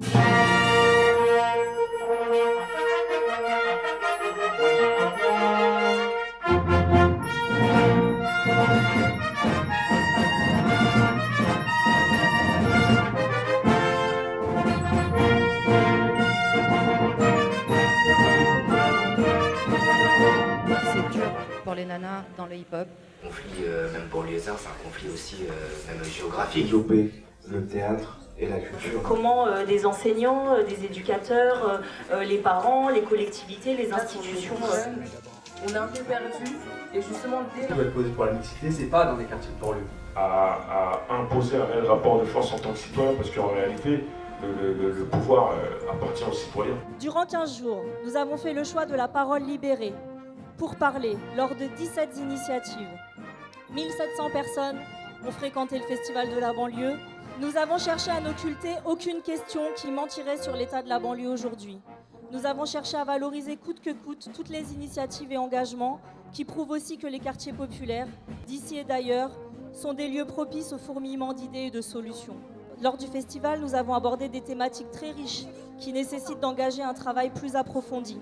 C'est dur pour les nanas dans le hip-hop. Conflit, même pour les arts, c'est un conflit aussi même géographique. Développer le théâtre et la culture. Comment des enseignants, des éducateurs, les parents, les collectivités, les institutions... On est un peu perdu et justement Ce qui doit être posé pour la mixité, c'est pas dans les quartiers de banlieue. À imposer un réel rapport de force en tant que citoyen, parce qu'en réalité, le pouvoir appartient aux citoyens. Durant 15 jours, nous avons fait le choix de la parole libérée pour parler lors de 17 initiatives. 1700 personnes ont fréquenté le festival de la banlieue. Nous avons cherché à n'occulter aucune question qui mentirait sur l'état de la banlieue aujourd'hui. Nous avons cherché à valoriser coûte que coûte toutes les initiatives et engagements qui prouvent aussi que les quartiers populaires, d'ici et d'ailleurs, sont des lieux propices au fourmillement d'idées et de solutions. Lors du festival, nous avons abordé des thématiques très riches qui nécessitent d'engager un travail plus approfondi.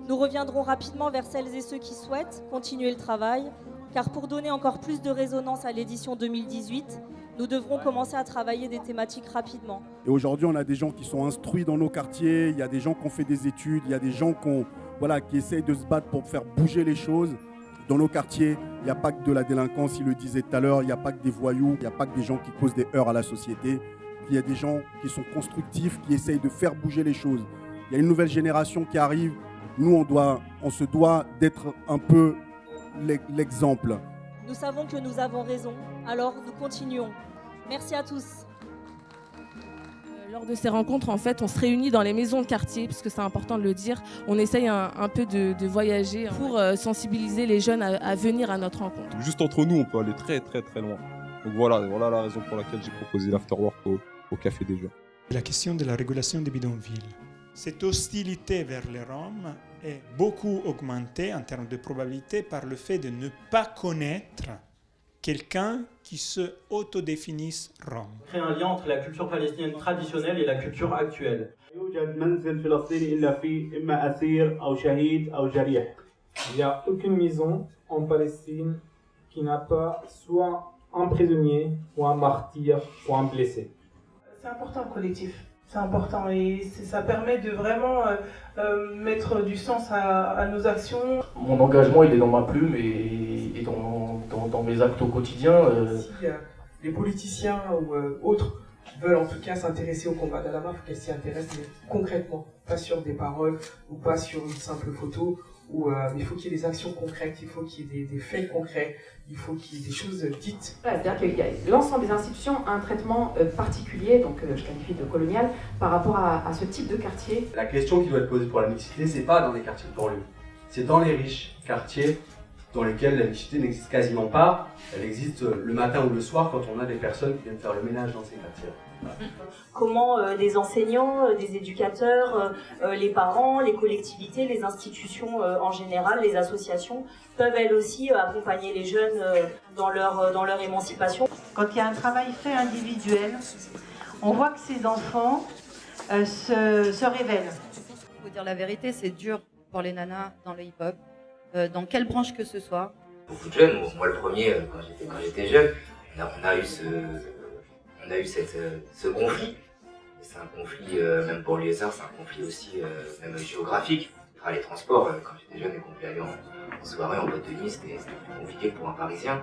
Nous reviendrons rapidement vers celles et ceux qui souhaitent continuer le travail, car pour donner encore plus de résonance à l'édition 2018, nous devrons commencer à travailler des thématiques rapidement. Et aujourd'hui, on a des gens qui sont instruits dans nos quartiers, il y a des gens qui ont fait des études, il y a des gens qui essayent de se battre pour faire bouger les choses. Dans nos quartiers, il n'y a pas que de la délinquance, il le disait tout à l'heure, il n'y a pas que des voyous, il n'y a pas que des gens qui causent des heurts à la société. Il y a des gens qui sont constructifs, qui essayent de faire bouger les choses. Il y a une nouvelle génération qui arrive. Nous, on se doit d'être un peu l'exemple. Nous savons que nous avons raison, alors nous continuons. Merci à tous. Lors de ces rencontres, en fait, on se réunit dans les maisons de quartier, parce que c'est important de le dire. On essaye un peu de voyager pour sensibiliser les jeunes à venir à notre rencontre. Juste entre nous, on peut aller très très très loin. Donc voilà la raison pour laquelle j'ai proposé l'afterwork au Café des Jeunes. La question de la régulation des bidonvilles. Cette hostilité vers les Roms est beaucoup augmentée en termes de probabilité par le fait de ne pas connaître quelqu'un qui se autodéfinisse Rome. Créer un lien entre la culture palestinienne traditionnelle et la culture actuelle. Il n'y a aucune maison en Palestine qui n'a pas soit un prisonnier, ou un martyr, ou un blessé. C'est important le collectif. C'est important et ça permet de vraiment mettre du sens à nos actions. Mon engagement, il est dans ma plume et dans mes actes au quotidien. Si les politiciens ou autres veulent en tout cas s'intéresser au combat d'Al-Hama, il faut qu'elles s'y intéressent concrètement, pas sur des paroles ou pas sur une simple photo. Il faut qu'il y ait des actions concrètes, il faut qu'il y ait des faits concrets, il faut qu'il y ait des choses dites. C'est-à-dire que l'ensemble des institutions a un traitement particulier, donc je qualifie de colonial, par rapport à ce type de quartier. La question qui doit être posée pour la mixité, c'est pas dans les quartiers de banlieue. C'est dans les riches quartiers dans lesquels la mixité n'existe quasiment pas. Elle existe le matin ou le soir quand on a des personnes qui viennent faire le ménage dans ces quartiers. Comment des enseignants, des éducateurs, les parents, les collectivités, les institutions en général, les associations peuvent elles aussi accompagner les jeunes dans leur émancipation. Quand il y a un travail fait individuel, on voit que ces enfants se révèlent. Il faut dire la vérité, c'est dur pour les nanas dans le hip-hop, dans quelle branche que ce soit. Beaucoup de jeunes, moi le premier, quand j'étais jeune, on a eu ce conflit. C'est un conflit, même pour les arts, c'est un conflit aussi même géographique. Les transports, quand j'étais jeune et qu'on voulait aller en soirée, en boîte de nuit, c'était plus compliqué pour un Parisien.